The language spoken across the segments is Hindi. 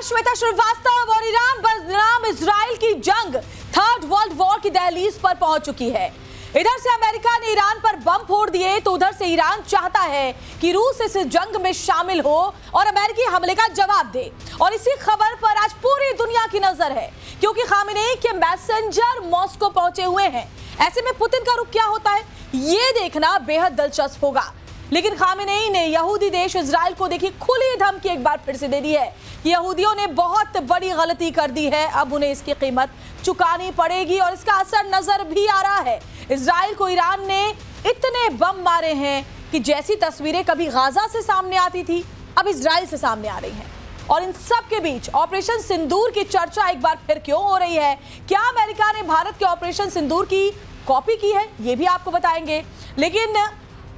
श्वेता श्रीवास्तव और ईरान बनाम इजराइल की जंग थर्ड वर्ल्ड वॉर की दहलीज पर पहुंच चुकी है। इधर से अमेरिका ने ईरान पर बम फोड़ दिए तो उधर से ईरान चाहता है कि रूस इस जंग में शामिल हो और अमेरिकी हमले का जवाब दे। और इसी खबर पर आज पूरी दुनिया की नजर है क्योंकि खामेनेई के मैसेंजर मॉस्को पहुंचे हुए हैं। ऐसे में पुतिन का रुख क्या होता है ये देखना बेहद दिलचस्प होगा। लेकिन खामेनेई ने यहूदी देश इजराइल को देखी खुली धमकी एक बार फिर से दे दी है कि यहूदियों ने बहुत बड़ी गलती कर दी है, अब उन्हें इसकी कीमत चुकानी पड़ेगी और इसका असर नजर भी आ रहा है। इजराइल को ईरान ने इतने बम मारे हैं कि जैसी तस्वीरें कभी गाजा से सामने आती थी अब इजराइल से सामने आ रही हैं। और इन सब के बीच ऑपरेशन सिंदूर की चर्चा एक बार फिर क्यों हो रही है? क्या अमेरिका ने भारत के ऑपरेशन सिंदूर की कॉपी की है? ये भी आपको बताएंगे। लेकिन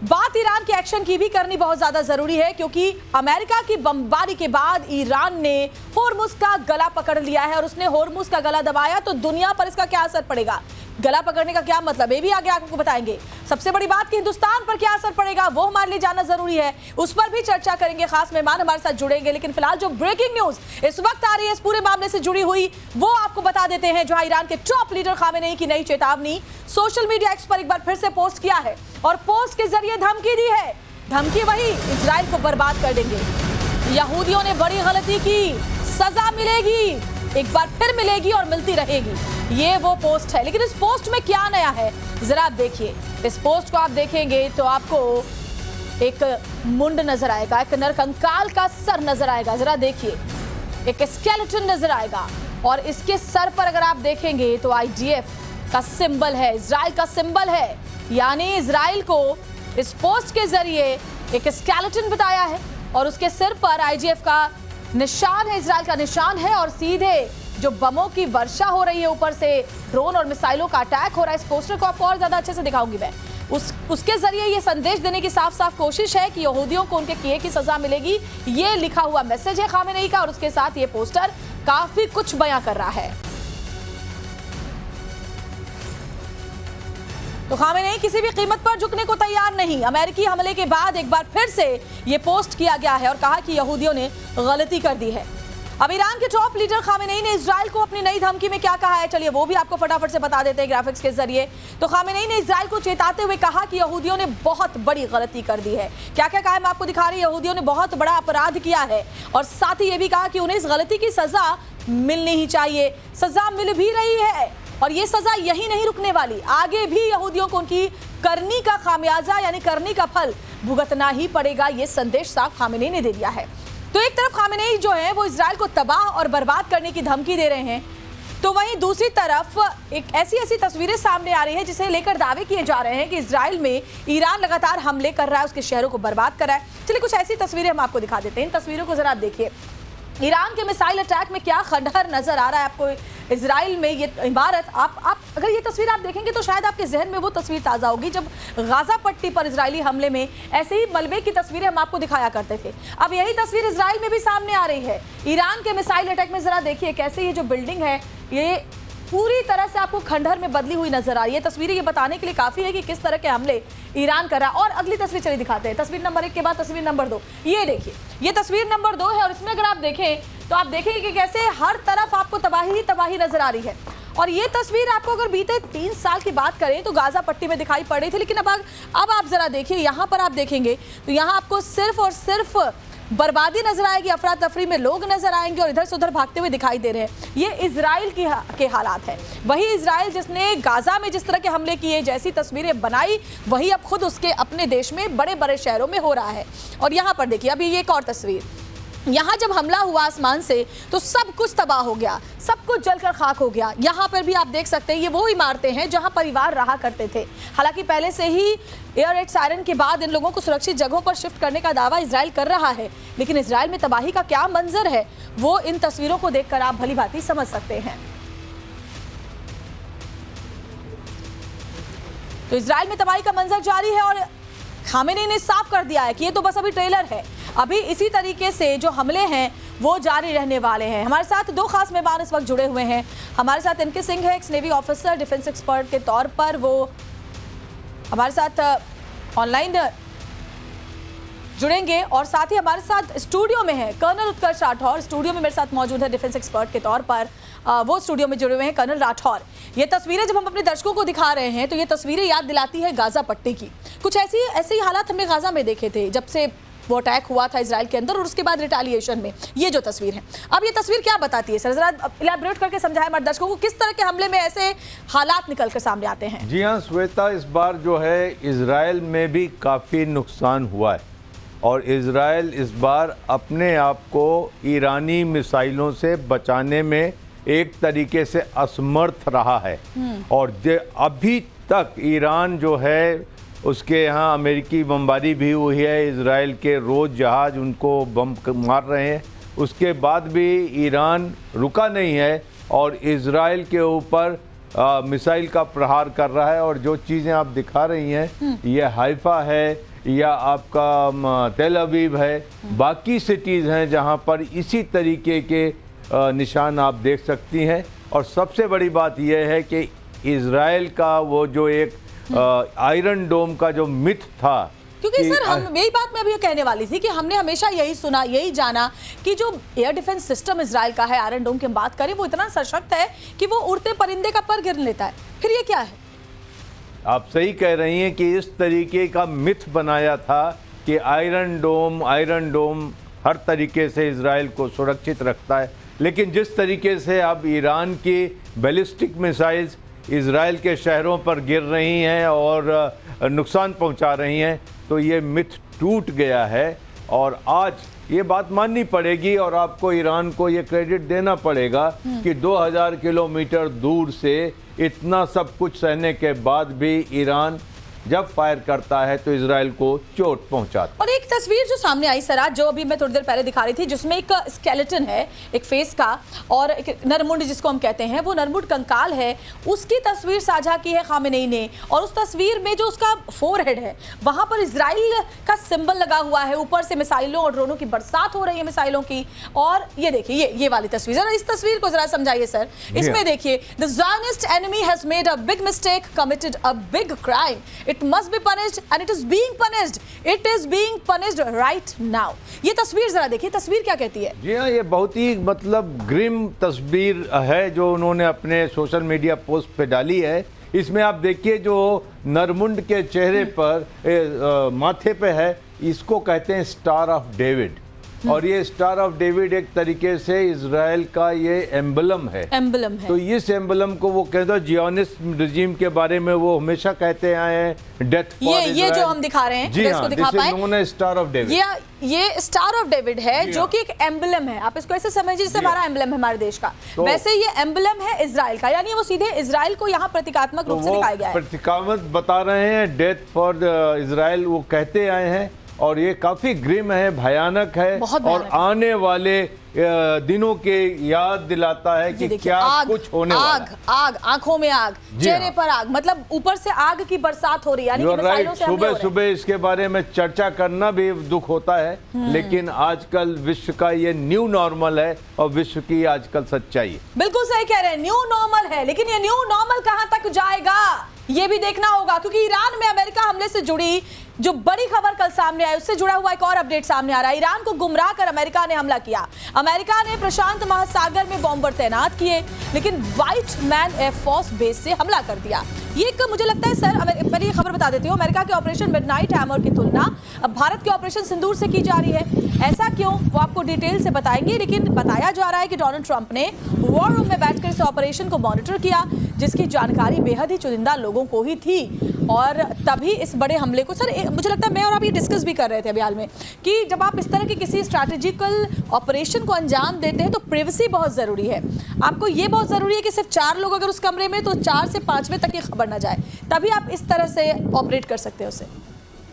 बात ईरान के एक्शन की भी करनी बहुत ज्यादा जरूरी है क्योंकि अमेरिका की बमबारी के बाद ईरान ने होर्मुज का गला पकड़ लिया है और उसने होर्मुज का गला दबाया तो दुनिया पर इसका क्या असर पड़ेगा? गला पकड़ने का क्या मतलब, ये भी आगे आपको बताएंगे। सबसे बड़ी बात कि हिंदुस्तान पर क्या असर पड़ेगा वो हमारे लिए जानना जरूरी है, उस पर भी चर्चा करेंगे। खास मेहमान हमारे साथ जुड़ेंगे। लेकिन फिलहाल जो ब्रेकिंग न्यूज इस वक्त आ रही है इस पूरे मामले से जुड़ी हुई वो आपको बता देते हैं। जहां ईरान के टॉप लीडर खामेनेई की नई चेतावनी सोशल मीडिया एक्स पर एक बार फिर से पोस्ट किया है और पोस्ट के जरिए धमकी दी है। धमकी वही, इजराइल को बर्बाद कर देंगे, यहूदियों ने बड़ी गलती की, सजा मिलेगी, एक बार फिर मिलेगी और मिलती रहेगी। ये वो पोस्ट है। लेकिन इस पोस्ट में क्या नया है जरा आप देखिए। इस पोस्ट को आप देखेंगे तो आपको एक मुंड नजर आएगा, एक नरकंकाल का सर नजर आएगा। जरा देखिए, एक स्केलेटन नजर आएगा और इसके सर पर अगर आप देखेंगे तो IDF का सिंबल है, इजराइल का सिंबल है। यानी इजराइल को इस पोस्ट के जरिए एक स्केलेटन बताया है और उसके सिर पर IDF का निशान है, इजराइल का निशान है और सीधे जो बमों की वर्षा हो रही है, ऊपर से ड्रोन और मिसाइलों का अटैक हो रहा है। इस पोस्टर को आपको और ज्यादा अच्छे से दिखाऊंगी मैं। उसके जरिए ये संदेश देने की साफ साफ कोशिश है कि यहूदियों को उनके किए की सजा मिलेगी। ये लिखा हुआ मैसेज है खामेनेई का और उसके साथ ये पोस्टर काफी कुछ बयां कर रहा है। तो खामेनेई किसी भी कीमत पर झुकने को तैयार नहीं। अमेरिकी हमले के बाद एक बार फिर से ये पोस्ट किया गया है और कहा कि यहूदियों ने गलती कर दी है। अब ईरान के टॉप लीडर खामेनेई ने इजराइल को अपनी नई धमकी में क्या कहा है, चलिए वो भी आपको फटाफट से बता देते हैं ग्राफिक्स के जरिए। तो खामेनेई ने इजराइल को चेताते हुए कहा कि यहूदियों ने बहुत बड़ी गलती कर दी है। क्या क्या कहा है मैं आपको दिखा रही हूं। यहूदियों ने बहुत बड़ा अपराध किया है और साथ ही ये भी कहा कि उन्हें इस गलती की सजा मिलनी ही चाहिए। सजा मिल भी रही है और ये सजा यही नहीं रुकने वाली, आगे भी यहूदियों को उनकी करनी का खामियाजा यानी करनी का फल भुगतना ही पड़ेगा। ये संदेश साफ खामेनेई ने दे दिया है। तो एक तरफ खामेनेई जो है वो इजराइल को तबाह और बर्बाद करने की धमकी दे रहे हैं, तो वहीं दूसरी तरफ एक ऐसी तस्वीरें सामने आ रही है जिसे लेकर दावे किए जा रहे हैं कि इजराइल में ईरान लगातार हमले कर रहा है, उसके शहरों को बर्बाद कर रहा है। चलिए कुछ ऐसी तस्वीरें हम आपको दिखा देते हैं। इन तस्वीरों को जरा आप देखिए। ईरान के मिसाइल अटैक में क्या खंडहर नजर आ रहा है आपको। इजराइल में ये इमारत आप अगर ये तस्वीर आप देखेंगे तो शायद आपके जहन में वो तस्वीर ताज़ा होगी जब गाजा पट्टी पर इजरायली हमले में ऐसे ही मलबे की तस्वीरें हम आपको दिखाया करते थे। अब यही तस्वीर इजराइल में भी सामने आ रही है। ईरान के मिसाइल अटैक में जरा देखिए कैसे ये जो बिल्डिंग है ये पूरी तरह से आपको खंडहर में बदली हुई नजर आ रही है। तस्वीरें ये बताने के लिए काफी है कि किस तरह के हमले ईरान कर रहा है। और अगली तस्वीर चलिए दिखाते हैं। तस्वीर नंबर 1 के बाद तस्वीर नंबर 2, ये देखिए, ये तस्वीर नंबर 2 है और इसमें अगर आप देखें तो आप देखेंगे कि कैसे हर तरफ आपको तबाही ही तबाही नजर आ रही है। और ये तस्वीर आपको अगर बीते 3 साल की बात करें तो गाजा पट्टी में दिखाई पड़ रही थी, लेकिन अब आप जरा देखिए, यहाँ पर आप देखेंगे तो यहाँ आपको सिर्फ और सिर्फ बर्बादी नजर आएगी, अफरा तफरी में लोग नजर आएंगे और इधर से उधर भागते हुए दिखाई दे रहे हैं। ये इजराइल के हालात है। वही इजराइल जिसने गाजा में जिस तरह के हमले किए, जैसी तस्वीरें बनाई, वही अब खुद उसके अपने देश में बड़े बड़े शहरों में हो रहा है। और यहाँ पर देखिए अभी ये एक और तस्वीर, यहाँ जब हमला हुआ आसमान से तो सब कुछ तबाह हो गया, सब कुछ जलकर खाक हो गया। यहाँ पर भी आप देख सकते हैं ये वो इमारतें हैं जहाँ परिवार रहा करते थे। हालांकि पहले से ही एयर रेड सायरन के बाद इन लोगों को सुरक्षित जगहों पर शिफ्ट करने का दावा इजराइल कर रहा है, लेकिन इजराइल में तबाही का क्या मंजर है वो इन तस्वीरों को देखकर आप भली भांति समझ सकते हैं। तो इजराइल में तबाही का मंजर जारी है और खामेनेई ने साफ कर दिया है कि ये तो बस अभी ट्रेलर है, अभी इसी तरीके से जो हमले हैं वो जारी रहने वाले हैं। हमारे साथ 2 खास मेहमान इस वक्त जुड़े हुए हैं। हमारे साथ एनके सिंह है, x navy officer, defence expert के तौर पर वो हमारे साथ ऑनलाइन जुड़ेंगे और साथ ही हमारे साथ स्टूडियो में है कर्नल उत्कर्ष राठौर। स्टूडियो में मेरे साथ मौजूद है डिफेंस एक्सपर्ट के तौर पर वो स्टूडियो में जुड़े हुए हैं कर्नल राठौर। ये तस्वीरें जब हम अपने दर्शकों को दिखा रहे हैं तो ये तस्वीरें याद दिलाती है गाजा पट्टी की। कुछ ऐसे ही हालात हमने गाजा में देखे थे जब से वो अटैक हुआ था इजराइल के अंदर और उसके बाद रिटालिएशन में। ये जो तस्वीर है, अब ये तस्वीर क्या बताती है सर, जरा इलैबोरेट करके समझाएं हमारे दर्शकों को किस तरह के हमले में ऐसे हालात निकल कर सामने आते हैं। जी हाँ श्वेता, इस बार जो है इजराइल में भी काफ़ी नुकसान हुआ है और इजराइल इस बार अपने आप को ईरानी मिसाइलों से बचाने में एक तरीके से असमर्थ रहा है। और अभी तक ईरान जो है उसके यहाँ अमेरिकी बमबारी भी हुई है, इजराइल के रोज़ जहाज़ उनको बम मार रहे हैं, उसके बाद भी ईरान रुका नहीं है और इजराइल के ऊपर मिसाइल का प्रहार कर रहा है। और जो चीज़ें आप दिखा रही हैं ये हाइफा है या आपका तेल अवीव है, बाकी सिटीज़ हैं जहाँ पर इसी तरीके के निशान आप देख सकती हैं। और सबसे बड़ी बात यह है कि इजराइल का वो जो एक आयरन डोम का जो मिथ था, क्योंकि सर हम यही बात मैं अभी कहने वाली थी कि हमने हमेशा यही सुना, यही जाना कि जो एयर डिफेंस सिस्टम इजराइल का है, आयरन डोम की हम बात करें, वो इतना सशक्त है कि वो उड़ते परिंदे का पर गिर लेता है। फिर ये क्या है? आप सही कह रही हैं कि इस तरीके का मिथ बनाया था कि आयरन डोम हर तरीके से इजराइल को सुरक्षित रखता है, लेकिन जिस तरीके से अब ईरान की बैलिस्टिक मिसाइल्स इजराइल के शहरों पर गिर रही हैं और नुकसान पहुंचा रही हैं, तो ये मिथ टूट गया है। और आज ये बात माननी पड़ेगी और आपको ईरान को ये क्रेडिट देना पड़ेगा कि 2000 किलोमीटर दूर से इतना सब कुछ सहने के बाद भी ईरान जब फायर करता है तो इजराइल को चोट पहुंचाता। और एक तस्वीर जो सामने आई सर आज, जो अभी मैं थोड़ी देर पहले दिखा रही थी, जिसमें एक स्केलेटन है एक फेस का और एक नरमुंड जिसको हम कहते हैं, वो नरमुंड कंकाल है, उसकी तस्वीर साझा की है खामेनेई ने। और उस तस्वीर में जो उसका फोरहेड है वहां पर इजराइल का सिंबल लगा हुआ है, ऊपर से मिसाइलों और ड्रोनों की बरसात हो रही है, मिसाइलों की। और ये देखिए ये वाली तस्वीर, जरा इस तस्वीर को जरा समझाइए सर। इसमें देखिए, the Zionist enemy has made a big mistake, committed a big crime, it must be punished and it is being punished. It is being punished right now. ये तस्वीर जरा देखिए, तस्वीर क्या कहती है? जी हाँ, ये बहुत ही मतलब ग्रिम तस्वीर है जो उन्होंने अपने सोशल मीडिया पोस्ट पे डाली है। इसमें आप देखिए जो नरमुंड के चेहरे पर माथे पे है, इसको कहते हैं स्टार ऑफ डेविड। और ये स्टार ऑफ डेविड एक तरीके से इजराइल का ये एम्बलम है। तो इस एम्बलम को वो कहते हैं जियोनिस्ट रिजीम के बारे में वो हमेशा कहते आए हैं, डेथ फॉर इजराइल। ये जो हम दिखा रहे हैं, जी हाँ, दिखा पाए, स्टार ऑफ डेविड। ये स्टार ऑफ डेविड है जो कि एक एम्बलम है। आप इसको ऐसे समझिए जैसे हमारा एम्बलम है हमारे देश का, तो वैसे ये एम्बलम है इजराइल का, यानी वो सीधे इजराइल को यहाँ प्रतीकात्मक रूप से दिखाया गया है। प्रतीकात्मक बता रहे हैं, डेथ फॉर इजराइल वो कहते आए हैं। और ये काफी ग्रिम है, भयानक है और आने वाले दिनों के याद दिलाता है कि क्या कुछ होने वाला है। आग, आंखों में आग, चेहरे पर आग, मतलब ऊपर से आग की बरसात हो रही है, यानी कि मिसाइलों से हमले हो रहे हैं। सुबह इसके बारे में चर्चा करना भी दुख होता है, लेकिन आजकल विश्व का ये न्यू नॉर्मल है और विश्व की आजकल सच्चाई। बिल्कुल सही कह रहे हैं, न्यू नॉर्मल है, लेकिन ये न्यू नॉर्मल कहां तक जाएगा ये भी देखना होगा, क्योंकि ईरान में अमेरिका हमले से जुड़ी जो बड़ी खबर कल सामने आई, उससे जुड़ा हुआ एक और अपडेट सामने आ रहा है। ईरान को गुमराह कर अमेरिका ने हमला किया। अमेरिका ने प्रशांत महासागर में बॉम्बर तैनात किए, लेकिन व्हाइट मैन एयरफोर्स बेस से हमला कर दिया। ये एक मुझे लगता है सर, पहले ये खबर बता देती हूँ, अमेरिका के ऑपरेशन मिडनाइट हैमर की तुलना अब भारत के ऑपरेशन सिंदूर से की जा रही है। ऐसा क्यों, वो आपको डिटेल से बताएंगे, लेकिन बताया जा रहा है कि डोनाल्ड ट्रंप ने वॉर रूम में बैठकर इस ऑपरेशन को मॉनिटर किया, जिसकी जानकारी बेहद ही चुनिंदा लोगों को ही थी। और तभी इस बड़े हमले को सर मुझे लगता है मैं और आप ये डिस्कस भी कर रहे थे अभी हाल में कि जब आप इस तरह के किसी स्ट्रैटेजिकल ऑपरेशन को अंजाम देते हैं तो प्रिवेसी बहुत ज़रूरी है। आपको ये बहुत ज़रूरी है कि सिर्फ 4 लोग अगर उस कमरे में, तो 4 से 5वें तक ये खबर ना जाए, तभी आप इस तरह से ऑपरेट कर सकते हैं उसे।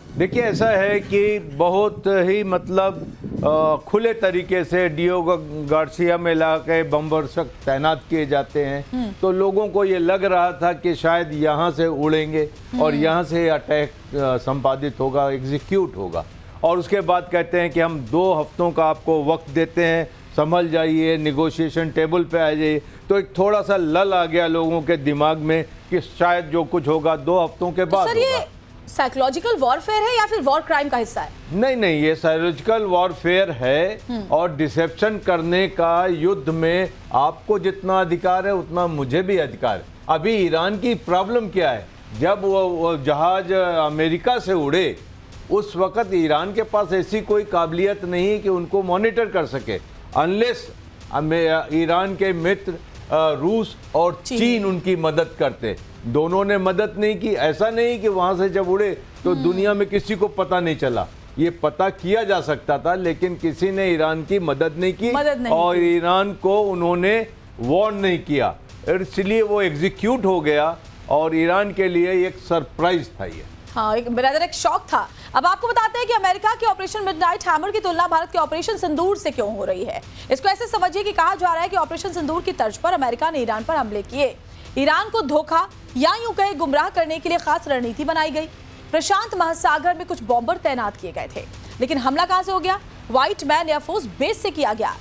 देखिए ऐसा है कि बहुत ही मतलब खुले तरीके से डियोगो गार्सिया में लाके बमवर्षक तैनात किए जाते हैं, तो लोगों को ये लग रहा था कि शायद यहाँ से उड़ेंगे और यहाँ से अटैक संपादित होगा, एग्जीक्यूट होगा। और उसके बाद कहते हैं कि हम 2 हफ्तों का आपको वक्त देते हैं, संभल जाइए, निगोशिएशन टेबल पे आ जाइए। तो एक थोड़ा सा लल आ गया लोगों के दिमाग में कि शायद जो कुछ होगा 2 हफ्तों के बाद होगा। साइकोलॉजिकल वॉरफेयर है या फिर वॉर क्राइम का हिस्सा है? नहीं नहीं, ये साइकोलॉजिकल वॉरफेयर है और डिसेप्शन करने का युद्ध में आपको जितना अधिकार है उतना मुझे भी अधिकार है। अभी ईरान की प्रॉब्लम क्या है, जब वो जहाज अमेरिका से उड़े उस वक्त ईरान के पास ऐसी कोई काबिलियत नहीं कि उनको मॉनिटर कर सके, अनलेस ईरान के मित्र रूस और चीन उनकी मदद करते। दोनों ने मदद नहीं की। ऐसा नहीं कि वहां से जब उड़े तो दुनिया में किसी को पता नहीं चला, ये पता किया जा सकता था, लेकिन किसी ने ईरान की मदद नहीं की और ईरान को उन्होंने वार्न नहीं किया, इसलिए वो एग्जीक्यूट हो गया और ईरान के लिए एक सरप्राइज था ये। हाँ, एक शॉक था। अब आपको बताते हैं कि अमेरिका के ऑपरेशन मिडनाइट हैमर की तुलना भारत के ऑपरेशन सिंदूर से क्यों हो रही है। इसको ऐसे समझिए कि कहा जा रहा है कि ऑपरेशन सिंदूर की तर्ज पर अमेरिका ने ईरान पर हमले किए। ईरान को धोखा या यूं कहे गुमराह करने के लिए खास रणनीति बनाई गई। प्रशांत महासागर में कुछ बॉम्बर तैनात किए गए थे, लेकिन हमला कहां से हो गया? व्हाइट मैन एयरफोर्स बेस से किया गया।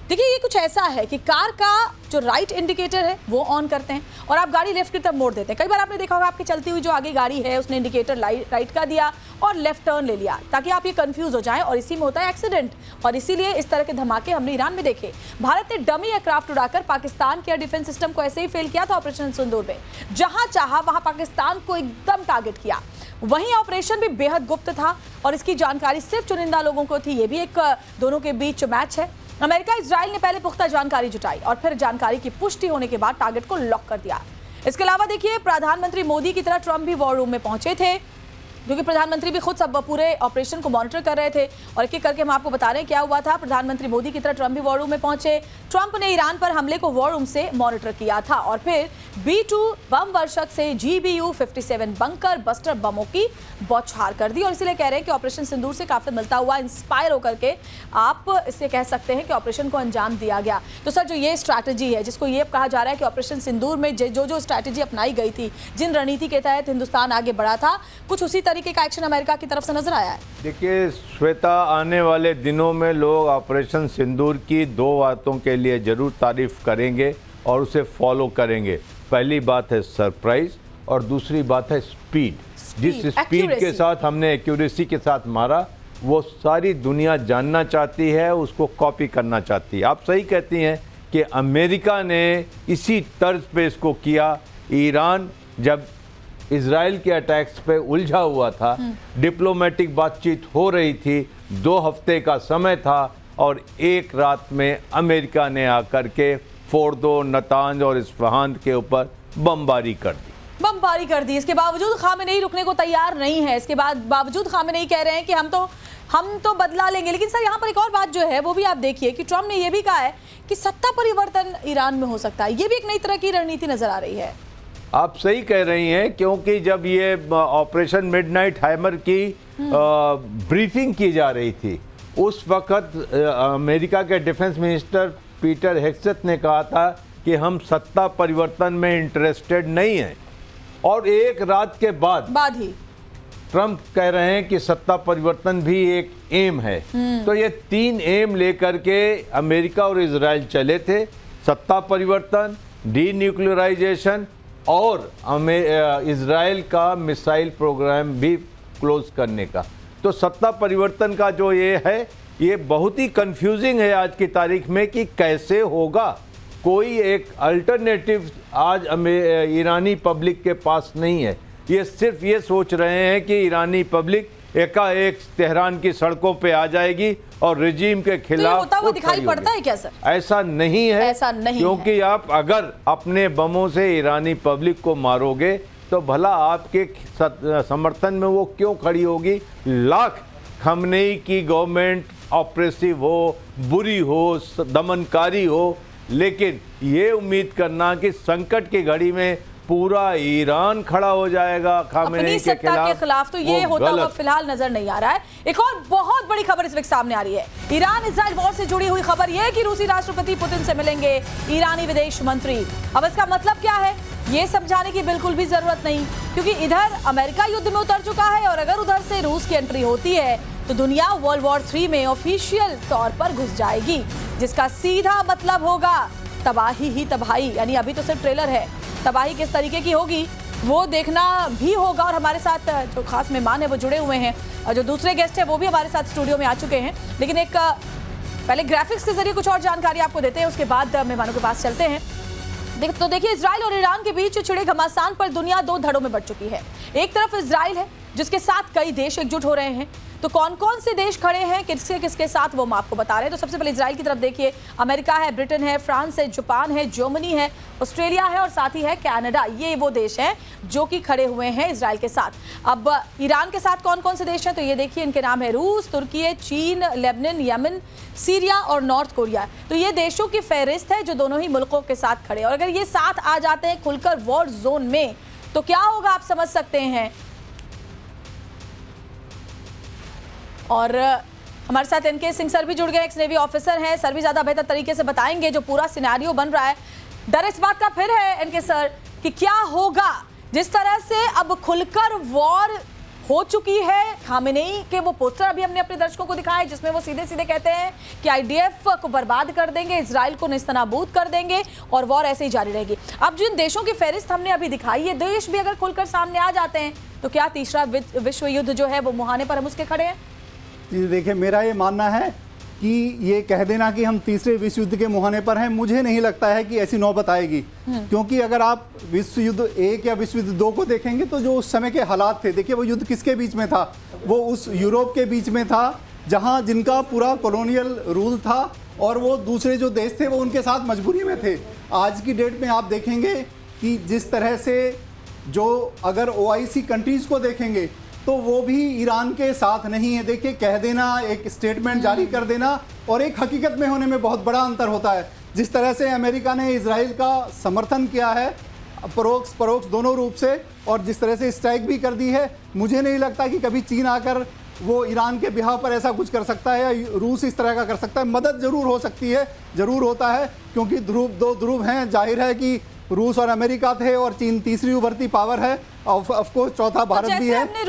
देखिए, ये कुछ ऐसा है कि कार का जो राइट इंडिकेटर है वो ऑन करते हैं और आप गाड़ी लेफ्ट की तरफ मोड़ देते हैं। कई बार आपने देखा होगा आपकी चलती हुई जो आगे गाड़ी है उसने इंडिकेटर राइट का दिया और लेफ्ट टर्न ले लिया, ताकि आप ये कंफ्यूज हो जाएं और इसी में होता है एक्सीडेंट। और इसीलिए इस तरह के धमाके हमने ईरान में देखे। भारत ने डमी एयरक्राफ्ट उड़ाकर पाकिस्तान के एयर डिफेंस सिस्टम को ऐसे ही फेल किया था ऑपरेशन सिंदूर में। जहां चाहा वहां पाकिस्तान को एकदम टारगेट किया। वहीं ऑपरेशन भी बेहद गुप्त था और इसकी जानकारी सिर्फ चुनिंदा लोगों को थी। ये भी एक दोनों के बीच मैच है। अमेरिका इजराइल ने पहले पुख्ता जानकारी जुटाई और फिर जानकारी की पुष्टि होने के बाद टारगेट को लॉक कर दिया। इसके अलावा देखिए, प्रधानमंत्री मोदी की तरह ट्रंप भी वॉर रूम में पहुंचे थे, क्योंकि प्रधानमंत्री भी खुद सब पूरे ऑपरेशन को मॉनिटर कर रहे थे। और एक एक करके हम आपको बता रहे हैं क्या हुआ था। प्रधानमंत्री मोदी की तरह ट्रंप भी वॉर रूम में पहुंचे। ट्रंप ने ईरान पर हमले को वॉर रूम से मॉनिटर किया था और फिर B-2 बम वर्षक से GBU-57 बंकर बस्टर बमों की बौछार कर दी। और इसीलिए कह रहे हैं कि ऑपरेशन सिंदूर से काफी मिलता हुआ इंस्पायर होकर के आप इसे कह सकते हैं कि ऑपरेशन को अंजाम दिया गया। तो सर, जो ये स्ट्रैटेजी है, जिसको ये कहा जा रहा है कि ऑपरेशन सिंदूर में जो स्ट्रैटेजी अपनाई गई थी, जिन रणनीति के तहत हिंदुस्तान आगे बढ़ा था, कुछ उसी तरीके का एक्शन अमेरिका की तरफ से नजर आया है। देखिए श्वेता, आने वाले दिनों में लोग ऑपरेशन सिंदूर की दो बातों के लिए जरूर तारीफ करेंगे और उसे फॉलो करेंगे। पहली बात है सरप्राइज और दूसरी बात है स्पीड। जिस स्पीड के साथ हमने एक्यूरेसी के साथ मारा, वो सारी दुनिया जानना चाहती है, उसको कॉपी करना चाहती है। आप सही कहती हैं कि अमेरिका ने इसी तर्ज पे इसको किया। ईरान जब इजराइल के अटैक्स पे उलझा हुआ था, डिप्लोमेटिक बातचीत हो रही थी, 2 हफ्ते का समय था और एक रात में अमेरिका ने आकर के फोर्दो, नतांज और इस्फहान के ऊपर बमबारी कर दी। इसके बावजूद खामेनेई रुकने को तैयार नहीं है। इसके बावजूद खामेनेई कह रहे हैं कि हम तो बदला लेंगे। लेकिन सर, यहाँ पर एक और बात जो है वो भी आप देखिए कि ट्रंप ने यह भी कहा है कि सत्ता परिवर्तन ईरान में हो सकता है। ये भी एक नई तरह की रणनीति नजर आ रही है। आप सही कह रही हैं, क्योंकि जब ये ऑपरेशन मिडनाइट हैमर की ब्रीफिंग की जा रही थी, उस वक्त अमेरिका के डिफेंस मिनिस्टर पीटर हेग्सेथ ने कहा था कि हम सत्ता परिवर्तन में इंटरेस्टेड नहीं हैं। और एक रात के बाद ही ट्रंप कह रहे हैं कि सत्ता परिवर्तन भी एक एम है। तो ये 3 एम लेकर के अमेरिका और इजराइल चले थे: सत्ता परिवर्तन, डीन्यूक्लियराइजेशन और इजराइल का मिसाइल प्रोग्राम भी क्लोज करने का। तो सत्ता परिवर्तन का जो ये है, ये बहुत ही कंफ्यूजिंग है आज की तारीख में कि कैसे होगा। कोई एक अल्टरनेटिव आज ईरानी पब्लिक के पास नहीं है। ये सिर्फ ये सोच रहे हैं कि ईरानी पब्लिक एकाएक तेहरान की सड़कों पे आ जाएगी और रिजीम के खिलाफ होता हुआ दिखाई पड़ता है क्या सर? ऐसा नहीं है, ऐसा नहीं क्योंकि है। आप अगर अपने बमों से ईरानी पब्लिक को मारोगे तो भला आपके समर्थन में वो क्यों खड़ी होगी? लाख खमनेई की गवर्नमेंट ऑपरेसिव हो, बुरी हो, दमनकारी हो, लेकिन ये उम्मीद करना कि संकट की घड़ी में पूरा ईरान खड़ा हो जाएगा खामेनेई के खिलाफ, तो ये होता हुआ फिलहाल नजर नहीं आ रहा है। एक और बहुत बड़ी खबर इस वक्त सामने आ रही है। ईरान इजराइल वॉर से जुड़ी हुई खबर यह है कि रूसी राष्ट्रपति पुतिन से मिलेंगे ईरानी विदेश मंत्री। अब इसका मतलब क्या है, ये समझाने की बिल्कुल भी जरूरत नहीं, क्योंकि इधर अमेरिका युद्ध में उतर चुका है और अगर उधर से रूस की एंट्री होती है तो दुनिया वर्ल्ड वॉर 3 में ऑफिशियल तौर पर घुस जाएगी, जिसका सीधा मतलब होगा तबाही ही तबाही। यानी अभी तो सिर्फ ट्रेलर है, तबाही किस तरीके की होगी वो देखना भी होगा। और हमारे साथ जो खास मेहमान है वो जुड़े हुए हैं और जो दूसरे गेस्ट है वो भी हमारे साथ स्टूडियो में आ चुके हैं। लेकिन एक पहले ग्राफिक्स के जरिए कुछ और जानकारी आपको देते हैं, उसके बाद मेहमानों के पास चलते हैं। तो देखिए, इजराइल और ईरान के बीच छिड़े घमासान पर दुनिया दो धड़ों में बंट चुकी है। एक तरफ इजराइल है जिसके साथ कई देश एकजुट हो रहे हैं, तो कौन कौन से देश खड़े हैं किसके किसके साथ वो हम आपको बता रहे हैं। तो सबसे पहले इजराइल की तरफ देखिए, अमेरिका है, ब्रिटेन है, फ्रांस है, जापान है, जर्मनी है, ऑस्ट्रेलिया है और साथ ही है कनाडा। ये वो देश हैं जो कि खड़े हुए हैं इजराइल के साथ। अब ईरान के साथ कौन कौन से देश हैं, तो ये देखिए, इनके नाम है रूस, तुर्की, चीन, लेबनान, यमन, सीरिया और नॉर्थ कोरिया। तो ये देशों की फहरिस्त है जो दोनों ही मुल्कों के साथ खड़े हैं। और अगर ये साथ आ जाते हैं खुलकर वॉर जोन में तो क्या होगा आप समझ सकते हैं। और हमारे साथ एनके सिंह सर भी जुड़ गए, एक्स नेवी ऑफिसर हैं। सर भी ज्यादा बेहतर तरीके से बताएंगे जो पूरा सिनेरियो बन रहा है। डर इस बात का फिर है एनके सर कि क्या होगा जिस तरह से अब खुलकर वॉर हो चुकी है। खामेनेई के वो पोस्टर अभी हमने अपने दर्शकों को दिखाया जिसमें वो सीधे सीधे कहते हैं कि आईडीएफ को बर्बाद कर देंगे, इजराइल को नेस्तनाबूद कर देंगे और वॉर ऐसे ही जारी रहेगी। अब जिन देशों की फहरिस्त हमने अभी दिखाई, ये देश भी अगर खुलकर सामने आ जाते हैं तो क्या तीसरा विश्व युद्ध जो है वो मुहाने पर हम उसके खड़े हैं। देखिए, मेरा ये मानना है कि ये कह देना कि हम तीसरे विश्व युद्ध के मुहाने पर हैं, मुझे नहीं लगता है कि ऐसी नौबत आएगी। क्योंकि अगर आप विश्व युद्ध 1 या विश्व युद्ध 2 को देखेंगे तो जो उस समय के हालात थे, देखिए वो युद्ध किसके बीच में था, वो उस यूरोप के बीच में था जहां जिनका पूरा कॉलोनियल रूल था और वो दूसरे जो देश थे वो उनके साथ मजबूरी में थे। आज की डेट में आप देखेंगे कि जिस तरह से जो अगर OIC कंट्रीज़ को देखेंगे तो वो भी ईरान के साथ नहीं है। देखिए, कह देना, एक स्टेटमेंट जारी कर देना और एक हकीकत में होने में बहुत बड़ा अंतर होता है। जिस तरह से अमेरिका ने इजराइल का समर्थन किया है परोक्ष दोनों रूप से, और जिस तरह से स्ट्राइक भी कर दी है, मुझे नहीं लगता कि कभी चीन आकर वो ईरान के बिहाव पर ऐसा कुछ कर सकता है या रूस इस तरह का कर सकता है। मदद जरूर हो सकती है, जरूर होता है, क्योंकि दो ध्रुव हैं। जाहिर है कि रूस और अमेरिका थे और चीन तीसरी उभरती पावर है, ऑफ कोर्स चौथा भारत भी है। हमने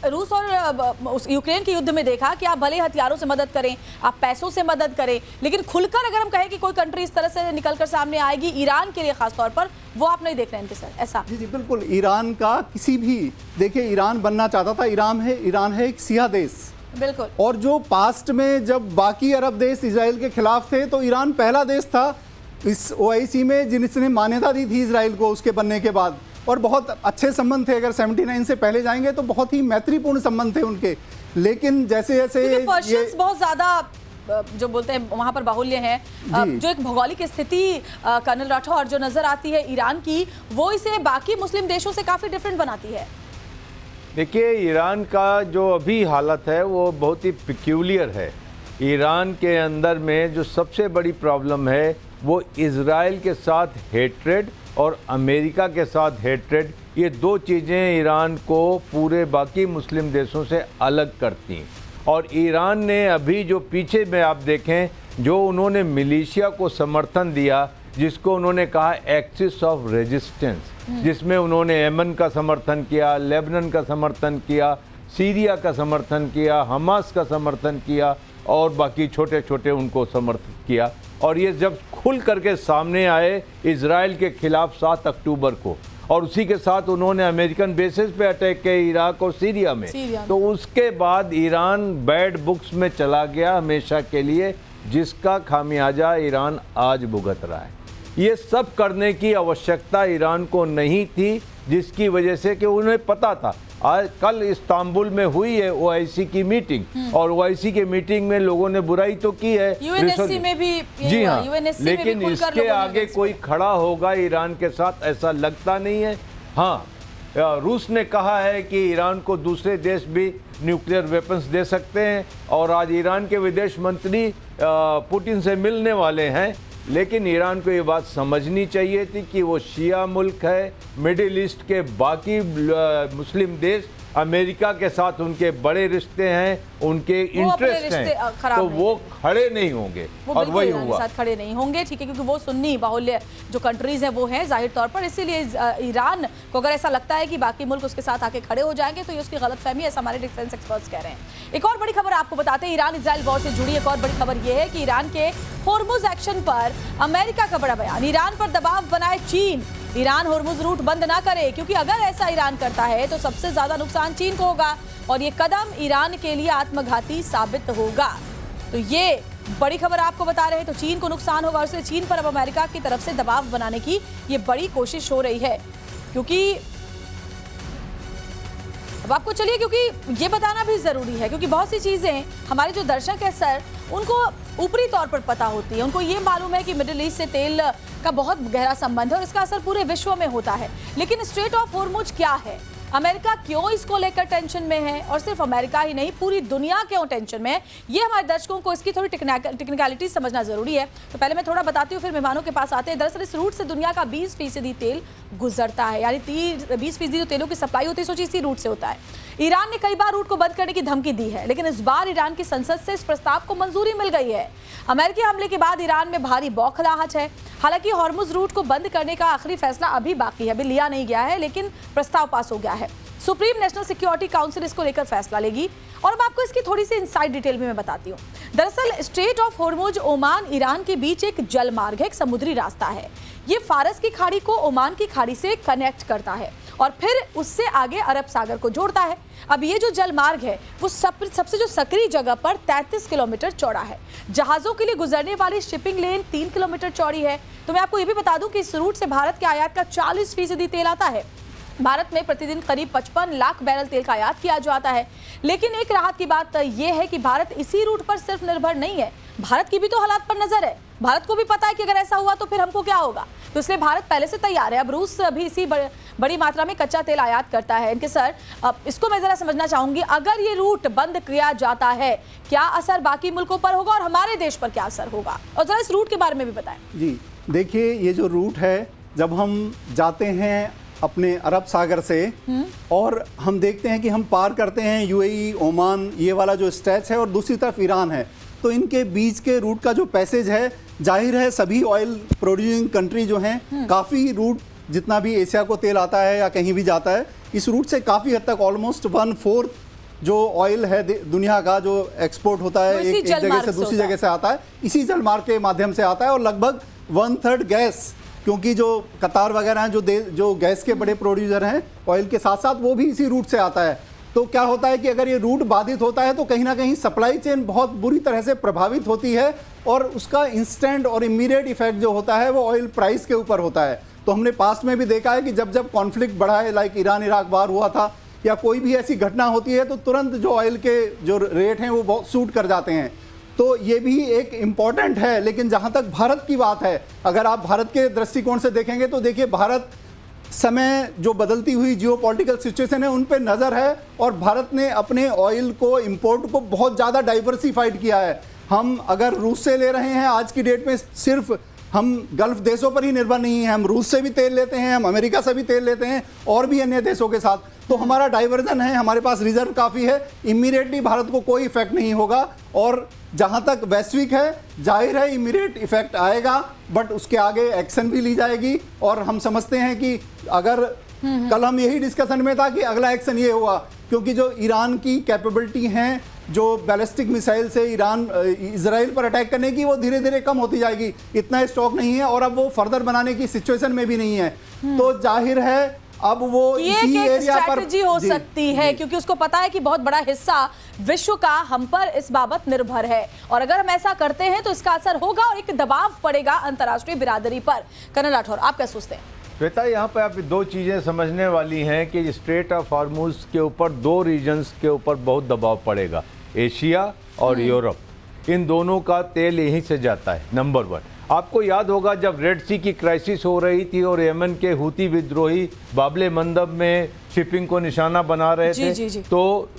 रूस और यूक्रेन के युद्ध में देखा कि आप भले हथियारों से मदद करें, आप पैसों से मदद करें, लेकिन खुलकर अगर हम कहें कि कोई कंट्री इस तरह से निकलकर सामने आएगी ईरान के लिए खास तौर पर, वो आप नहीं देख रहे हैं सर ऐसा। जी बिल्कुल, ईरान का किसी भी, देखिए ईरान बनना चाहता था, ईरान है एक सिया देश, बिल्कुल। और जो पास्ट में जब बाकी अरब देश इजराइल के खिलाफ थे तो ईरान पहला देश था इस OIC में जिसने मान्यता दी थी इजराइल को उसके बनने के बाद, और बहुत अच्छे संबंध थे। अगर 79 से पहले जाएंगे तो बहुत ही मैत्रीपूर्ण संबंध थे उनके। लेकिन जैसे जैसे पर्शियंस बहुत ज्यादा जो बोलते हैं वहां पर बाहुल्य है, जो एक भौगोलिक स्थिति कर्नल राठौर जो नजर आती है ईरान की, वो इसे बाकी मुस्लिम देशों से काफी डिफरेंट बनाती है। देखिए, ईरान का जो अभी हालत है वो बहुत ही पिक्यूलियर है। ईरान के अंदर में जो सबसे बड़ी प्रॉब्लम है वो इजराइल के साथ हेट्रेड और अमेरिका के साथ हेट्रेड, ये दो चीज़ें ईरान को पूरे बाकी मुस्लिम देशों से अलग करती हैं। और ईरान ने अभी जो पीछे में आप देखें, जो उन्होंने मिलिशिया को समर्थन दिया, जिसको उन्होंने कहा एक्सिस ऑफ रेजिस्टेंस, जिसमें उन्होंने यमन का समर्थन किया, लेबनान का समर्थन किया, सीरिया का समर्थन किया, हमास का समर्थन किया और बाकी छोटे छोटे उनको समर्थन किया। और ये जब खुल करके सामने आए इजराइल के खिलाफ 7 अक्टूबर को, और उसी के साथ उन्होंने अमेरिकन बेसिस पे अटैक किए इराक और सीरिया में, तो उसके बाद ईरान बैड बुक्स में चला गया हमेशा के लिए, जिसका खामियाजा ईरान आज भुगत रहा है। ये सब करने की आवश्यकता ईरान को नहीं थी, जिसकी वजह से कि उन्हें पता था। आज कल इस्तांबुल में हुई है OIC की मीटिंग, और OIC के मीटिंग में लोगों ने बुराई तो की है, UNSC में भी, जी हाँ, UNSC लेकिन इसके आगे कोई खड़ा होगा ईरान के साथ ऐसा लगता नहीं है। हाँ, रूस ने कहा है कि ईरान को दूसरे देश भी न्यूक्लियर वेपन्स दे सकते हैं, और आज ईरान के विदेश मंत्री पुतिन से मिलने वाले हैं। लेकिन ईरान को ये बात समझनी चाहिए थी कि वो शिया मुल्क है, मिडिल ईस्ट के बाकी मुस्लिम देश अमेरिका के साथ उनके बड़े रिश्ते हैं, उनके इंटरेस्ट हैं, तो वो खड़े नहीं होंगे, और वही हुआ, साथ खड़े नहीं होंगे। ठीक है, क्योंकि वो सुन्नी बाहुल्य जो कंट्रीज हैं वो हैं जाहिर तौर पर, इसीलिए ईरान को अगर ऐसा लगता है कि बाकी मुल्क उसके साथ आके खड़े हो जाएंगे तो ये उसकी गलतफहमी है, ऐसा हमारे डिफेंस एक्सपर्ट्स कह रहे हैं। एक और बड़ी खबर आपको बताते हैं, ईरान इजराइल वॉर से जुड़ी एक और बड़ी खबर ये है कि ईरान के होर्मुज एक्शन पर अमेरिका का बड़ा बयान, ईरान पर दबाव बनाए चीन, ईरान होर्मुज रूट बंद ना करे, क्योंकि अगर ऐसा ईरान करता है तो सबसे ज्यादा नुकसान चीन को होगा और ये कदम ईरान के लिए आत्मघाती साबित होगा। तो ये बड़ी खबर आपको बता रहे हैं। तो चीन को नुकसान होगा और इसलिए चीन पर अब अमेरिका की तरफ से दबाव बनाने की ये बड़ी कोशिश हो रही है। क्योंकि अब आपको चलिए, क्योंकि ये बताना भी जरूरी है, क्योंकि बहुत सी चीजें हमारे जो दर्शक है सर उनको ऊपरी तौर पर पता होती है। उनको ये मालूम है कि मिडिल ईस्ट से तेल का बहुत गहरा संबंध है और इसका असर पूरे विश्व में होता है। लेकिन स्ट्रेट ऑफ होर्मुज क्या है, अमेरिका क्यों इसको लेकर टेंशन में है, और सिर्फ अमेरिका ही नहीं पूरी दुनिया क्यों टेंशन में है, ये हमारे दर्शकों को इसकी थोड़ी टेक्निकलिटी समझना जरूरी है। तो पहले मैं थोड़ा बताती हूँ, फिर मेहमानों के पास आते हैं। दरअसल इस रूट से दुनिया का 20% तेल गुजरता है, यानी 20% जो तेलों की सप्लाई होती है सोचिए इसी रूट से होता है। ईरान ने कई बार रूट को बंद करने की धमकी दी है, लेकिन इस बार ईरान की संसद से इस प्रस्ताव को मंजूरी मिल गई है। अमेरिकी हमले के बाद ईरान में भारी बौखलाहट है। हालांकि हॉर्मुज रूट को बंद करने का आखिरी फैसला अभी बाकी है, अभी लिया नहीं गया है, लेकिन प्रस्ताव पास हो गया है। सुप्रीम नेशनल सिक्योरिटी काउंसिल इसको लेकर फैसला लेगी और अब आपको इसकी थोड़ी सी इनसाइड डिटेल में मैं बताती हूँ। दरअसल straight of Hormuz Oman Iran के बीच एक जल मार्ग है, एक समुद्री रास्ता है। ये फारस की खाड़ी को ओमान की खाड़ी से कनेक्ट करता है और फिर उससे आगे अरब सागर को जोड़ता है। अब ये जो जल मार्ग है वो सबसे जो सक्रिय जगह पर 33 किलोमीटर चौड़ा है। जहाजों के लिए गुजरने वाली शिपिंग लेन 3 किलोमीटर चौड़ी है। तो मैं आपको ये भी बता दूं कि इस रूट से भारत के आयात का 40% तेल आता है। भारत में प्रतिदिन करीब 55 लाख बैरल तेल का आयात किया जाता है। लेकिन एक राहत की बात यह है कि भारत इसी रूट पर सिर्फ निर्भर नहीं है, भारत की भी तो हालात पर नजर है। भारत को भी पता है कि अगर ऐसा हुआ तो फिर हमको क्या होगा, तो इसलिए भारत पहले से तैयार है। अब रूस भी इसी बड़ी मात्रा में कच्चा तेल आयात करता है। इनके सर, अब इसको मैं जरा समझना चाहूंगी, अगर ये रूट बंद किया जाता है क्या असर बाकी मुल्कों पर होगा और हमारे देश पर क्या असर होगा, और जरा इस रूट के बारे में भी बताएं। जी देखिए, ये जो रूट है, जब हम जाते हैं अपने अरब सागर से और हम देखते हैं कि हम पार करते हैं यूएई, ओमान, ये वाला जो स्ट्रेच है और दूसरी तरफ ईरान है, तो इनके बीच के रूट का जो पैसेज है, जाहिर है सभी ऑयल प्रोड्यूसिंग कंट्री जो हैं काफ़ी रूट, जितना भी एशिया को तेल आता है या कहीं भी जाता है, इस रूट से काफ़ी हद तक ऑलमोस्ट 1/4 जो ऑयल है दुनिया का जो एक्सपोर्ट होता है एक जगह से दूसरी जगह से आता है, इसी जल मार्ग के माध्यम से आता है। और लगभग 1/3 गैस, क्योंकि जो कतार वगैरह हैं जो गैस के बड़े प्रोड्यूसर हैं ऑयल के साथ साथ, वो भी इसी रूट से आता है। तो क्या होता है कि अगर ये रूट बाधित होता है तो कहीं ना कहीं सप्लाई चेन बहुत बुरी तरह से प्रभावित होती है और उसका इंस्टेंट और इमीडिएट इफेक्ट जो होता है वो ऑयल प्राइस के ऊपर होता है। तो हमने पास्ट में भी देखा है कि जब जब कॉन्फ्लिक्ट बढ़ा है, लाइक ईरान इराक वार हुआ था, या कोई भी ऐसी घटना होती है तो तुरंत जो ऑयल के जो रेट हैं वो बहुत सूट कर जाते हैं। तो ये भी एक इम्पॉर्टेंट है। लेकिन जहाँ तक भारत की बात है, अगर आप भारत के दृष्टिकोण से देखेंगे तो देखिए, भारत समय जो बदलती हुई जियोपॉलिटिकल सिचुएशन है उन पे नज़र है और भारत ने अपने ऑयल को, इंपोर्ट को बहुत ज़्यादा डाइवर्सिफाइड किया है। हम अगर रूस से ले रहे हैं आज की डेट में, सिर्फ हम गल्फ देशों पर ही निर्भर नहीं हैं, हम रूस से भी तेल लेते हैं, हम अमेरिका से भी तेल लेते हैं और भी अन्य देशों के साथ। तो हमारा डाइवर्जन है, हमारे पास रिजर्व काफ़ी है, इमीडिएटली भारत को कोई इफेक्ट नहीं होगा। और जहाँ तक वैश्विक है, जाहिर है इमीडिएट इफेक्ट आएगा, बट उसके आगे एक्शन भी ली जाएगी। और हम समझते हैं कि अगर कल हम यही डिस्कशन में था कि अगला एक्शन ये हुआ, क्योंकि जो ईरान की कैपेबिलिटी हैं जो बैलिस्टिक मिसाइल से ईरान इजराइल पर अटैक करने की, वो धीरे धीरे कम होती जाएगी। इतना स्टॉक नहीं है और अब वो फर्दर बनाने की सिचुएशन में भी नहीं है। तो जाहिर है अब वो इसी एरिया पर स्ट्रैटेजी हो सकती है, क्योंकि उसको पता है कि बहुत बड़ा हिस्सा विश्व का हम पर इस बाबत निर्भर है और अगर हम ऐसा करते हैं तो इसका असर होगा और एक दबाव पड़ेगा अंतर्राष्ट्रीय बिरादरी पर। कर्नल राठौर, आप क्या सोचते हैं? श्वेता, यहाँ पर आप दो चीज़ें समझने वाली हैं कि स्ट्रेट ऑफ हॉर्मुज के ऊपर दो रीजन्स के ऊपर बहुत दबाव पड़ेगा, एशिया और यूरोप। इन दोनों का तेल यहीं से जाता है। नंबर 1, आपको याद होगा जब रेड सी की क्राइसिस हो रही थी और यमन के हूती विद्रोही बाबले मंदब में शिपिंग को निशाना बना रहे थे, तो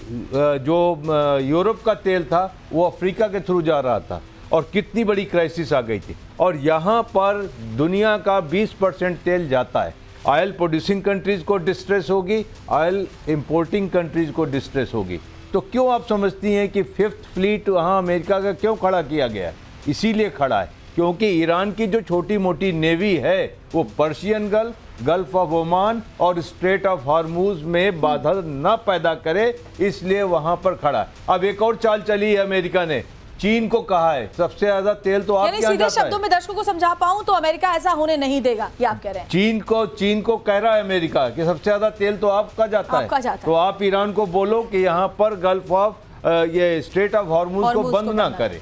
जो यूरोप का तेल था वो अफ्रीका के थ्रू जा रहा था और कितनी बड़ी क्राइसिस आ गई थी। और यहाँ पर दुनिया का 20% तेल जाता है। ऑयल प्रोड्यूसिंग कंट्रीज़ को डिस्ट्रेस होगी, ऑयल इंपोर्टिंग कंट्रीज़ को डिस्ट्रेस होगी। तो क्यों आप समझती हैं कि 5th फ्लीट वहाँ अमेरिका का क्यों खड़ा किया गया? इसीलिए खड़ा है क्योंकि ईरान की जो छोटी मोटी नेवी है वो Persian gulf, gulf of Oman और स्ट्रेट ऑफ हॉर्मुज में बाधा न पैदा करे, इसलिए वहाँ पर खड़ा है। अब एक और चाल चली है अमेरिका ने चीन को कहा है सबसे ज्यादा तेल तो यानी आपके यहाँ सीधे जाता शब्दों है। में दर्शकों को समझा पाऊं तो अमेरिका ऐसा होने नहीं देगा, ये आप कह रहे हैं। चीन को कह रहा है अमेरिका कि सबसे ज्यादा तेल तो आपका जाता आपका है, जाता है। तो आप ईरान को बोलो कि यहाँ पर गल्फ ऑफ ये स्ट्रेट ऑफ हॉर्मुज को बंद ना करे।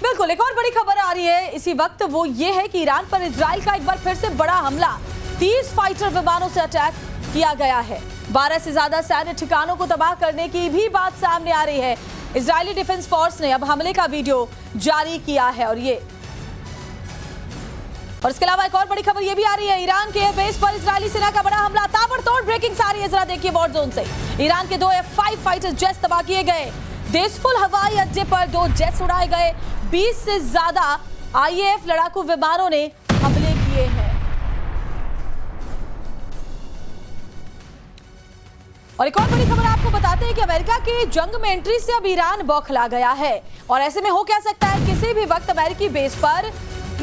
बिल्कुल। एक और बड़ी खबर आ रही है इसी वक्त, वो ये है कि ईरान पर इजराइल का एक बार फिर से बड़ा हमला, 30 फाइटर विमानों से अटैक किया गया है। 12 से ज्यादा सैन्य ठिकानों को तबाह करने की भी बात सामने आ रही है। इजरायली डिफेंस फोर्स ने अब हमले का वीडियो जारी किया है और इसके अलावा एक और बड़ी खबर ये भी आ रही है, ईरान के एयरबेस पर इजरायली सेना का बड़ा हमला, ताबड़तोड़ ब्रेकिंग आ रही है। जरा देखिए वॉर जोन से ईरान के 2 F-5 फाइटर जेट्स तबाह किए गए। देशफुल हवाई अड्डे पर 2 जेट्स उड़ाए गए। 20 से ज्यादा IAF लड़ाकू विमानों ने हमले किए हैं। और एक और बड़ी खबर आपको बताते हैं कि अमेरिका की जंग में एंट्री से अब ईरान बौखला गया है और ऐसे में हो क्या सकता है, किसी भी वक्त अमेरिकी बेस पर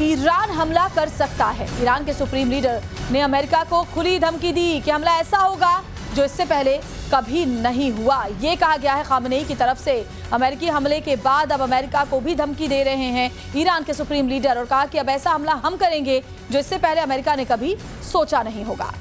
ईरान हमला कर सकता है। ईरान के सुप्रीम लीडर ने अमेरिका को खुली धमकी दी कि हमला ऐसा होगा जो इससे पहले कभी नहीं हुआ। ये कहा गया है खामनेई की तरफ से। अमेरिकी हमले के बाद अब अमेरिका को भी धमकी दे रहे हैं ईरान के सुप्रीम लीडर और कहा कि अब ऐसा हमला हम करेंगे जो इससे पहले अमेरिका ने कभी सोचा नहीं होगा।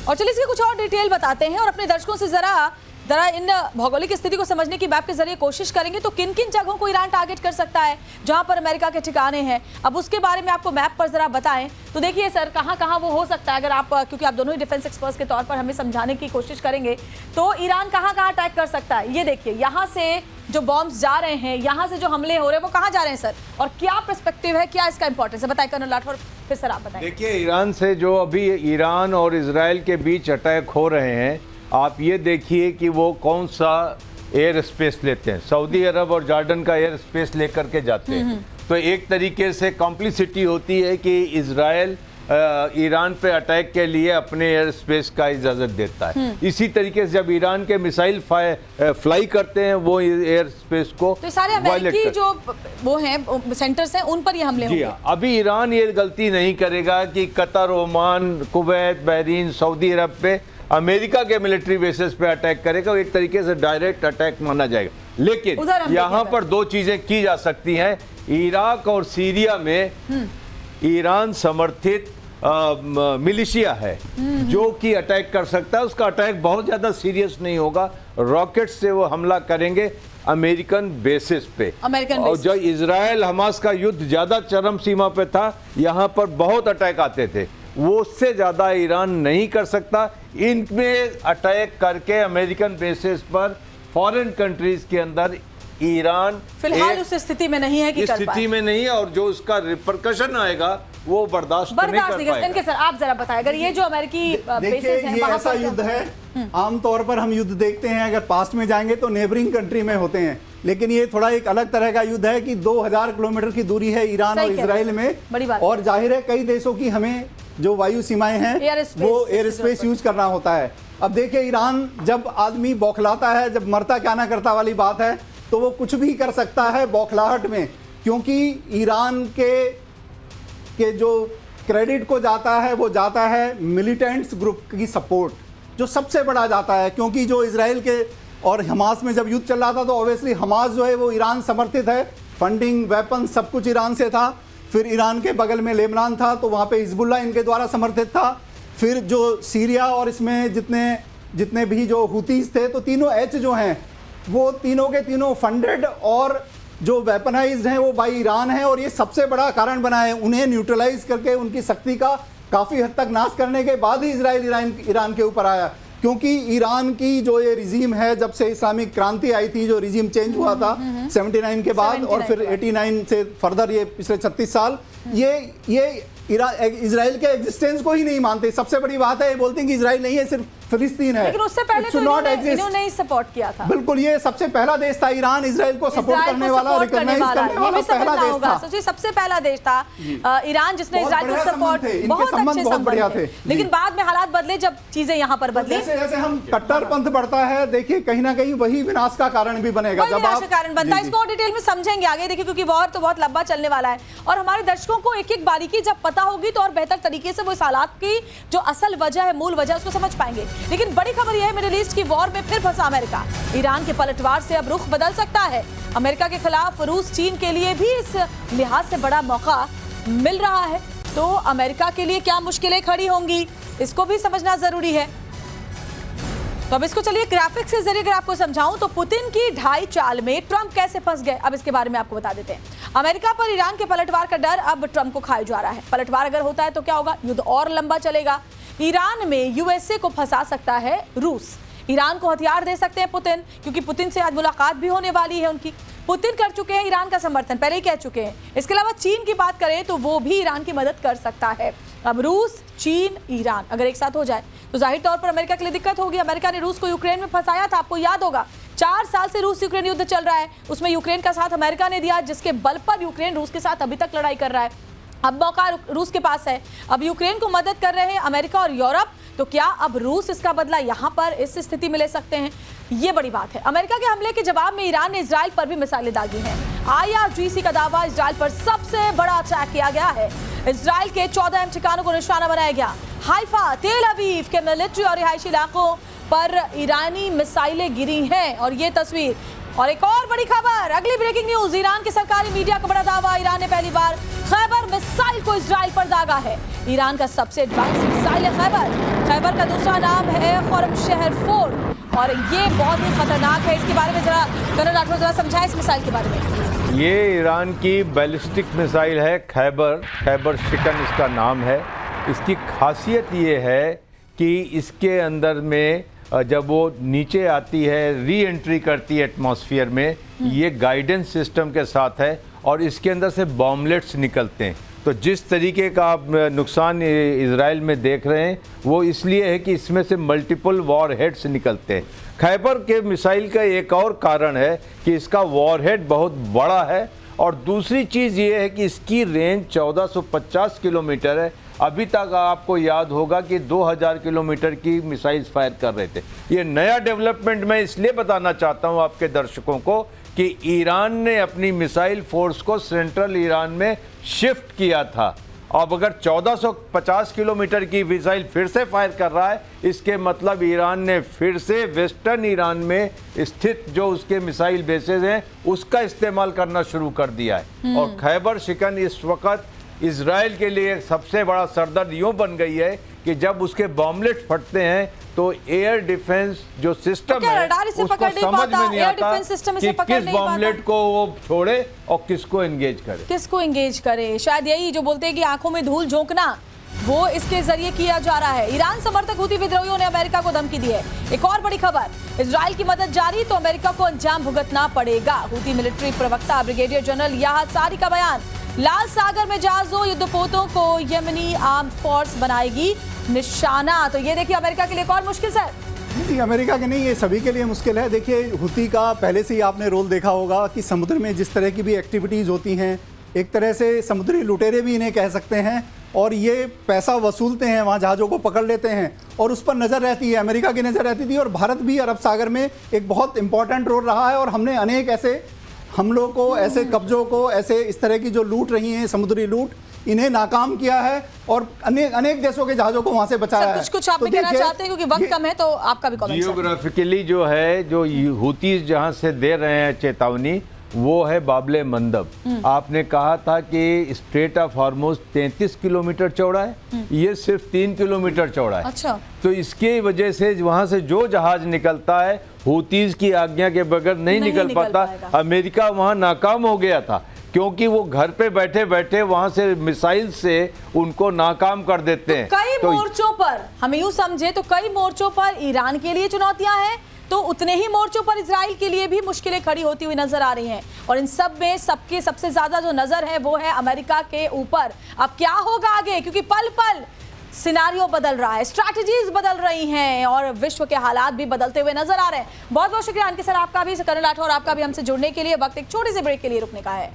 और चलिए इसकी कुछ और डिटेल बताते हैं और अपने दर्शकों से जरा इन भौगोलिक स्थिति को समझने की मैप के जरिए कोशिश करेंगे तो किन किन जगहों को ईरान टारगेट कर सकता है जहां पर अमेरिका के ठिकाने हैं। अब उसके बारे में आपको मैप पर जरा बताएं तो देखिए सर कहां कहां वो हो सकता है, अगर आप, क्योंकि आप दोनों ही डिफेंस एक्सपर्ट्स के तौर पर हमें समझाने की कोशिश करेंगे तो ईरान कहां कहां अटैक कर सकता है। ये देखिए यहाँ से जो बॉम्ब्स जा रहे हैं, यहाँ से जो हमले हो रहे हैं वो कहाँ जा रहे हैं सर, और क्या पर्सपेक्टिव है, क्या इसका इंपॉर्टेंस है, बताएं कर्नल राठौर, फिर सर आप बताएं। देखिए ईरान से जो अभी ईरान और इजराइल के बीच अटैक हो रहे हैं, आप ये देखिए कि वो कौन सा एयर स्पेस लेते हैं। सऊदी अरब और जॉर्डन का एयर स्पेस लेकर के जाते हैं, तो एक तरीके से कॉम्प्लिसिटी होती है कि इजराइल ईरान पे अटैक के लिए अपने एयर स्पेस का इजाज़त देता है। इसी तरीके से जब ईरान के मिसाइल फ्लाई करते हैं वो एयर स्पेस को तो सारे अमेरिकी जो वो हैं सेंटर्स हैं उन पर ये हमले होंगे। अभी ईरान ये गलती नहीं करेगा कि Qatar, Oman, Kuwait, Bahrain, Saudi Arab पे अमेरिका के मिलिट्री बेसिस पे अटैक करेगा। एक तरीके से डायरेक्ट अटैक माना जाएगा। लेकिन यहाँ पर 2 चीजें की जा सकती हैं। इराक और सीरिया में ईरान समर्थित मिलिशिया है जो कि अटैक कर सकता है। उसका अटैक बहुत ज्यादा सीरियस नहीं होगा, रॉकेट से वो हमला करेंगे अमेरिकन बेसिस पे। और जो इजराइल हमास का युद्ध ज्यादा चरम सीमा पे था, यहाँ पर बहुत अटैक आते थे, वो उससे ज्यादा ईरान नहीं कर सकता। इनमें अटैक करके अमेरिकन बेसिस पर फॉरेन कंट्रीज के अंदर ईरान फिलहाल उस स्थिति में नहीं है कि कर स्थिति में नहीं है, और जो उसका रिपरकशन आएगा वो बर्दाश्त नहीं कर पाएगा। इनके सर आप जरा बताएं, अगर ये जो अमेरिकी देखिए ये ऐसा युद्ध है, आमतौर पर हम युद्ध देखते हैं अगर पास्ट में जाएंगे तो नेबरिंग कंट्री में होते हैं, लेकिन ये थोड़ा एक अलग तरह का युद्ध है कि 2000 किलोमीटर की दूरी है ईरान और इजराइल में, और जाहिर है कई देशों की हमें जो वायु सीमाएं हैं वो एयर स्पेस यूज करना होता है। अब देखिए ईरान जब आदमी बौखलाता है, जब मरता क्या ना करता वाली बात है, तो वो कुछ भी कर सकता है बौखलाहट में, क्योंकि ईरान के जो क्रेडिट को जाता है वो जाता है मिलिटेंट्स ग्रुप की सपोर्ट, जो सबसे बड़ा जाता है। क्योंकि जो इजराइल के और हमास में जब युद्ध चल रहा था तो ऑब्वियसली हमास जो है वो ईरान समर्थित है, फंडिंग, वेपन सब कुछ ईरान से था। फिर ईरान के बगल में लेबनान था तो वहाँ पे हिजबुल्लाह इनके द्वारा समर्थित था। फिर जो सीरिया और इसमें जितने भी जो हुतीस थे, तो तीनों एच जो हैं वो तीनों के तीनों फंडेड और जो वेपनाइज्ड हैं वो बाई ईरान है, और ये सबसे बड़ा कारण बना है। उन्हें न्यूट्रलाइज करके उनकी शक्ति का काफ़ी हद तक नाश करने के बाद ही इजराइल ईरान के ऊपर आया। क्योंकि ईरान की जो ये रिजीम है, जब से इस्लामिक क्रांति आई थी, जो रिजीम चेंज हुआ था 79 के बाद और फिर 89 से फर्दर ये पिछले 36 साल, ये इजराइल के एग्जिस्टेंस को ही नहीं मानते। सबसे बड़ी बात है, ये बोलते हैं कि इजराइल नहीं है, सिर्फ फिलिस्तीन है। लेकिन उससे पहले तो इन्होंने ही सपोर्ट किया था। बिल्कुल, ये सबसे पहला देश था ईरान इजराइल को सपोर्ट करने वाला, रिकॉग्नाइज करने वाला पहला देश था। सोचिए सबसे पहला देश था ईरान जिसने इजराइल को सपोर्ट, बहुत अच्छे संबंध थे। लेकिन बाद में हालात बदले, जब चीजें यहाँ पर बदली, जैसे जैसे हम कट्टरपंथ बढ़ता है, देखिए कहीं ना कहीं वही विनाश का कारण भी बनेगा। जब आप कारण बनता है, इसको और डिटेल में समझेंगे आगे, देखिए क्योंकि वॉर तो बहुत लंबा चलने वाला है और हमारे दर्शकों को एक एक बारीकी जब पता होगी तो और बेहतर तरीके से वो इस हालात की जो असल वजह है, मूल वजह, उसको समझ पाएंगे। लेकिन बड़ी खबर यह है, मिडिल ईस्ट की वॉर में फिर फंसा अमेरिका। ईरान के पलटवार से अब रुख बदल सकता है। अमेरिका के खिलाफ रूस चीन के लिए भी इस लिहाज से बड़ा मौका मिल रहा है। तो अमेरिका के लिए क्या मुश्किलें खड़ी होंगी, इसको भी समझना जरूरी है। तो अब इसको चलिए ग्राफिक्स के जरिए अगर आपको समझाऊं तो पुतिन की ढाई चाल में ट्रंप कैसे फंस गए, अब इसके बारे में आपको बता देते हैं। अमेरिका पर ईरान के पलटवार का डर अब ट्रंप को खाया जा रहा है। पलटवार अगर होता है तो क्या होगा, युद्ध और लंबा चलेगा। ईरान में यूएसए को फंसा सकता है रूस। ईरान को हथियार दे सकते हैं पुतिन, क्योंकि पुतिन से आज मुलाकात भी होने वाली है उनकी। पुतिन कर चुके हैं ईरान का समर्थन, पहले ही कह चुके हैं। इसके अलावा चीन की बात करें तो वो भी ईरान की मदद कर सकता है। अब रूस, चीन, ईरान अगर एक साथ हो जाए तो जाहिर तौर पर अमेरिका के लिए दिक्कत होगी। अमेरिका ने रूस को यूक्रेन में फंसाया था, आपको याद होगा। 4 साल से रूस यूक्रेन युद्ध चल रहा है, उसमें यूक्रेन का साथ अमेरिका ने दिया, जिसके बल पर यूक्रेन रूस के साथ अभी तक लड़ाई कर रहा है। अब मौका रूस के पास है। अब यूक्रेन को मदद कर रहे हैं अमेरिका और यूरोप, तो क्या अब रूस इसका बदला यहां पर इस स्थिति में ले सकते हैं, ये बड़ी बात है। अमेरिका के हमले के जवाब में ईरान ने इजराइल पर भी मिसाइलें दागी हैं। IRGC का दावा, इजराइल पर सबसे बड़ा अटैक किया गया है। इजराइल के 14 अहम ठिकानों को निशाना बनाया गया। हाइफा, तेल अवीव के मिलिट्री और रिहायशी इलाकों पर ईरानी मिसाइलें गिरी हैं, और ये तस्वीर। और एक और बड़ी खबर, अगली ब्रेकिंग न्यूज, ईरान के सरकारी मीडिया का बड़ा दावा, ईरान ने पहली बार खैबर मिसाइल को इजराइल पर दागा है। ईरान का सबसे एडवांस मिसाइल है खैबर का दूसरा नाम है खरमशहर 4, और ये बहुत ही खतरनाक है। इसके बारे में जरा कर्नल राठौर जरा समझाएं इस मिसाइल के बारे में। ये ईरान की बैलिस्टिक मिसाइल है खैबर शिकन इसका नाम है। इसकी खासियत ये है कि इसके अंदर में जब वो नीचे आती है, री एंट्री करती है एटमॉस्फेयर में, ये गाइडेंस सिस्टम के साथ है, और इसके अंदर से बॉम्बलेट्स निकलते हैं। तो जिस तरीके का आप नुकसान इजराइल में देख रहे हैं वो इसलिए है कि इसमें से मल्टीपल वॉरहेड्स निकलते हैं। खैबर के मिसाइल का एक और कारण है कि इसका वॉरहेड बहुत बड़ा है, और दूसरी चीज़ ये है कि इसकी रेंज 1450 किलोमीटर है। अभी तक आपको याद होगा कि 2000 किलोमीटर की मिसाइल्स फायर कर रहे थे। ये नया डेवलपमेंट मैं इसलिए बताना चाहता हूँ आपके दर्शकों को कि ईरान ने अपनी मिसाइल फोर्स को सेंट्रल ईरान में शिफ्ट किया था। अब अगर 1450 किलोमीटर की मिसाइल फिर से फायर कर रहा है, इसके मतलब ईरान ने फिर से वेस्टर्न ईरान में स्थित जो उसके मिसाइल बेसेस हैं उसका इस्तेमाल करना शुरू कर दिया है। और खैबर शिकन इस वक्त इजराइल के लिए सबसे बड़ा सरदर्द यूं बन गई है कि जब उसके बॉम्बलेट फटते हैं तो एयर डिफेंस जो सिस्टम है उसको समझ में नहीं आता कि किस बॉम्बलेट को वो छोड़े और किसको एंगेज करे। शायद यही जो बोलते हैं कि आंखों में धूल झोंकना, वो इसके जरिए किया जा रहा है। ईरान समर्थक हुती विद्रोहियों ने अमेरिका को धमकी दी है। एक और बड़ी खबर, इजराइल की मदद जारी तो अमेरिका को अंजाम भुगतना पड़ेगा। हुती मिलिट्री प्रवक्ता ब्रिगेडियर जनरल याहद सारी का बयान, लाल सागर में जहाजों युद्धपोतों को यमनी आर्म्ड फोर्स बनाएगी निशाना। तो ये देखिए अमेरिका के लिए एक और मुश्किल है। नहीं, अमेरिका के नहीं, ये सभी के लिए मुश्किल है। देखिए हुती का पहले से ही आपने रोल देखा होगा कि समुद्र में जिस तरह की भी एक्टिविटीज़ होती हैं, एक तरह से समुद्री लुटेरे भी इन्हें कह सकते हैं, और ये पैसा वसूलते हैं, वहाँ जहाज़ों को पकड़ लेते हैं और उस पर नज़र रहती है। अमेरिका की नज़र रहती थी, और भारत भी अरब सागर में एक बहुत इंपॉर्टेंट रोल रहा है। और हमने अनेक ऐसे हमलों को, ऐसे कब्जों को, ऐसे इस तरह की जो लूट रही हैं, समुद्री लूट, इन्हें नाकाम किया है और अनेक देशों के जहाज़ों को वहाँ से बचाया है। कुछ आप कहना चाहते हैं क्योंकि वक्त कम है, तो आपका भी कमेंट। जियोग्राफिकली जो है, जो हुतीज जहाँ से दे रहे हैं चेतावनी, वो है बाबले मंदब। आपने कहा था कि स्ट्रेट ऑफ हॉर्मुज 33 किलोमीटर चौड़ा है, ये सिर्फ 3 किलोमीटर चौड़ा है। अच्छा। तो इसके वजह से वहां से जो जहाज निकलता है हुतीज की आज्ञा के बगैर नहीं निकल पाता। अमेरिका वहां नाकाम हो गया था क्योंकि वो घर पे बैठे बैठे वहां से मिसाइल से उनको नाकाम कर देते हैं। कई मोर्चों पर हमें यूं समझे तो कई मोर्चों पर ईरान के लिए चुनौतियां हैं, तो उतने ही मोर्चों पर इजराइल के लिए भी मुश्किलें खड़ी होती हुई नजर आ रही हैं। और इन सब में सबके सबसे ज्यादा जो नजर है वो है अमेरिका के ऊपर। अब क्या होगा आगे, क्योंकि पल पल सिनारियो बदल रहा है, स्ट्रैटेजीज बदल रही हैं और विश्व के हालात भी बदलते हुए नजर आ रहे हैं। बहुत बहुत शुक्रिया अंकित सर आपका भी, कर्नल राठौर आपका भी हमसे जुड़ने के लिए। वक्त एक छोटे से ब्रेक के लिए रुकने का है।